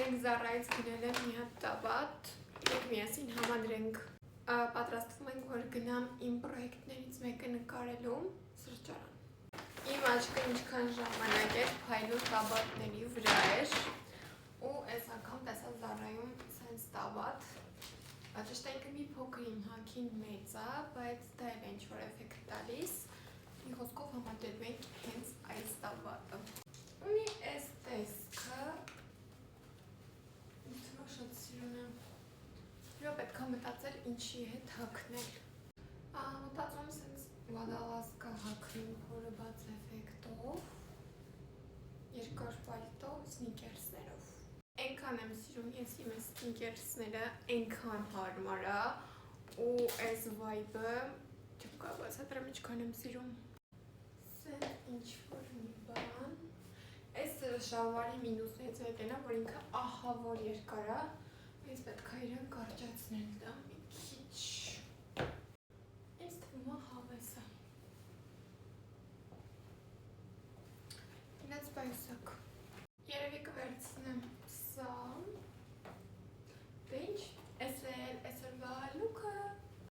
Մենք Զառայից գնել եմ մի հատ տաբատ, եք միասին համադրենք, պատրաստվում ենք, որ գնամ իմ պրոյեկտներից մեկը նկարելու սրճարան։ Իմ աչքը ինչքան ժամանակ էր փայլուն տաբատների վրա էր, ու այս անգամ տեսա Զառայում սենց տաբատ, ճիշտ ինքը մի փոքր իմ հագին մեծ է, բայց դա էլ ինչ-որ էֆեկտ տալիս, մի խոսքով համադրելու ենք հենց այս տաբատը։ Ունի այս տեսքը, ինձ շատ սիրուն է, հյո պետք է մտածել ինչի հետ հագնել։ Մտածում սենց վադալասկա հագնեմ փորը բաց էֆեկտով, երկար պալտո, սնիկերսներով։ Այնքան եմ սիրում ես իմ այս սնիկերսները, այնքան հարմար է, ու այս վայբը, չեմ կարող ասատրեմ ինչքան եմ սիրում։ Սենց ինչ-որ մի բան, այս շալվարի մինուսը հենց այդ էնա, որ ինքը ահավոր երկար է, բայց պետք է իրան կարճացնել դա մի